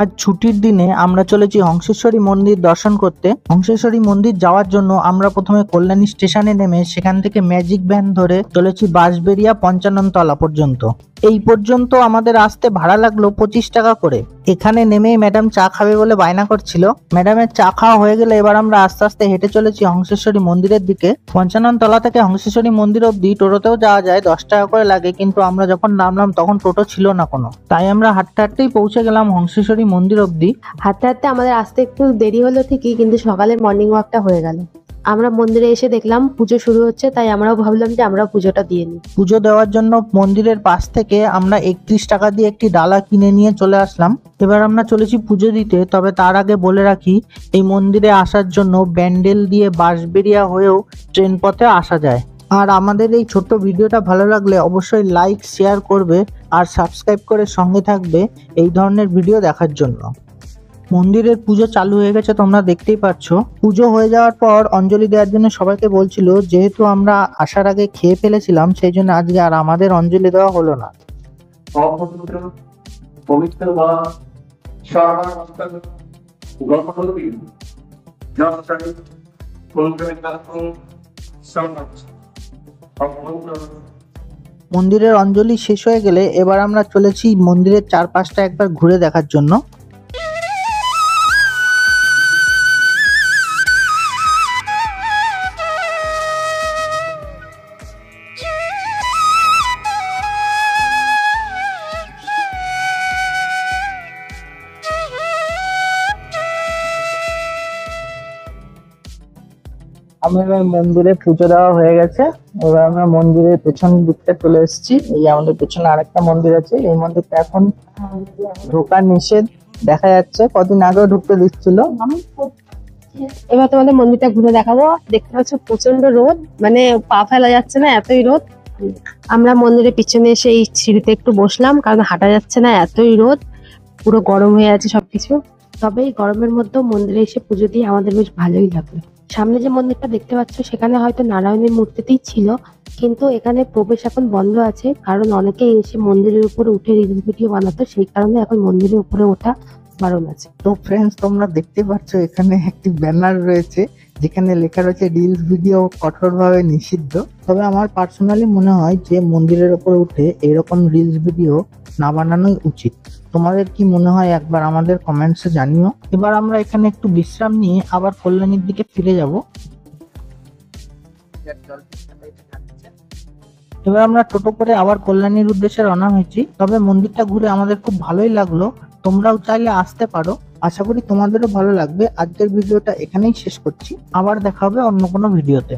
আজ ছুটির দিনে আমরা চলেছি হংসেশ্বরী মন্দির দর্শন করতে। হংসেশ্বরী মন্দির যাওয়ার জন্য আমরা প্রথমে কল্যাণী স্টেশনে নেমে সেখান থেকে ম্যাজিক ভ্যান ধরে চলেছি বাঁশবেড়িয়া ৫৫ তলা পর্যন্ত। এই পর্যন্ত আমাদের আসতে ভাড়া লাগলো ২৫ টাকা করে। এখানে নেমেই ম্যাডাম চা খাবে বলে বায়না করছিল। ম্যাডামের চা খাওয়া হয়ে গেলে এবার আমরা আস্তে আস্তে হেঁটে চলেছি হংসেশ্বরী মন্দিরের দিকে। ৫৫ তলা থেকে হংসেশ্বরী মন্দির অব্দি টোটোতেও যাওয়া যায়, ১০ টাকা করে লাগে, কিন্তু আমরা যখন নামলাম তখন টোটো ছিল না কোনো, তাই আমরা হাঁটতে হাঁটতেই পৌঁছে গেলাম হংসেশ্বরী মন্দির অব্দি। হাঁটতে হাঁটতে আমাদের আসতে একটু দেরি হলো ঠিকই, কিন্তু সকালে মর্নিং ওয়াকটা হয়ে গেল। আমরা মন্দিরে এসে দেখলাম পুজো শুরু হচ্ছে, তাই আমরাও ভাবলাম যে আমরা পুজোটা দিয়ে নিই। পুজো দেওয়ার জন্য মন্দিরের পাশ থেকে আমরা ৩১ টাকা দিয়ে একটি ডালা কিনে নিয়ে চলে আসলাম। এবার আমরা চলেছি পুজো দিতে। তবে তার আগে বলে রাখি, এই মন্দিরে আসার জন্য ব্যান্ডেল দিয়ে বাঁশবেড়িয়া হয়েও ট্রেন পথে আসা যায়। আর আমাদের এই ছোট্ট ভিডিওটা ভালো লাগলে অবশ্যই লাইক শেয়ার করবে আর সাবস্ক্রাইব করে সঙ্গে থাকবে এই ধরনের ভিডিও দেখার জন্য। মন্দিরের পুজো চালু হয়ে গেছে, তোমরা দেখতেই পাচ্ছ। পুজো হয়ে যাওয়ার পর অঞ্জলি দেওয়ার জন্য সবাইকে বলছিল, যেহেতু আমরা আসার আগে খেয়ে ফেলেছিলাম সেই জন্য আজকে আর আমাদের অঞ্জলি দেওয়া হলো না। মন্দিরের অঞ্জলি শেষ হয়ে গেলে এবার আমরা চলেছি মন্দিরের চারপাশটা একবার ঘুরে দেখার জন্য। আমরা মন্দিরে পুজো দেওয়া হয়ে গেছে। এবার আমরা মন্দিরের পেছন দিকটা চলে এসেছি। এই আমাদের পেছনে আরেকটা মন্দির আছে। এই মন্দিরটা এখন ঢোকা নিষেধ দেখা যাচ্ছে, কদিন আগেও ঢুকতে দিচ্ছিল। এবার তোমাদের মন্দিরটা ঘুরে দেখাবো। দেখতে পাচ্ছ প্রচন্ড রোদ, মানে পা ফেলা যাচ্ছে না, এতই রোদ। আমরা মন্দিরের পিছনে এসে এই সিঁড়িতে একটু বসলাম, কারণ হাঁটা যাচ্ছে না, এতই রোদ, পুরো গরম হয়ে আছে সবকিছু। তবে এই গরমের মধ্যেও মন্দিরে এসে পুজো দিয়ে আমাদের বেশ ভালোই লাগলো। সামনে যে মন্দিরটা দেখতে পাচ্ছ সেখানে হয়তো নারায়ণের মূর্তিতেই ছিল, কিন্তু এখানে প্রবেশ এখন বন্ধ আছে, কারণ অনেকেই এসে মন্দিরের উপরে উঠে রিলস ভিডিও বানাতো, সেই কারণে এখন মন্দিরের উপরে ওঠা বারণ আছে। তো ফ্রেন্ডস, তোমরা দেখতে পাচ্ছ এখানে একটি ব্যানার রয়েছে যেখানে লেখা রয়েছে রিলস ভিডিও কঠোরভাবে নিষিদ্ধ। তবে আমার পার্সোনালি মনে হয় যে মন্দিরের উপরে উঠে এরকম রিলস ভিডিও না বানানোই উচিত। তোমাদের কি মনে হয় একবার আমাদের কমেন্টসে জানিও। এবার আমরা এখানে একটু বিশ্রাম নিয়ে আবার কল্যাণীর দিকে ফিরে যাব। এবার আমরা টোটো করে আবার কল্যাণীর উদ্দেশ্যে রওনা হয়েছি। তবে মন্দিরটা ঘুরে আমাদের খুব ভালোই লাগলো। তোমরাও চাইলে আসতে পারো, আশা করি তোমাদেরও ভালো লাগবে। আজকের ভিডিওটা এখানেই শেষ করছি, আবার দেখা হবে অন্য কোনো ভিডিওতে।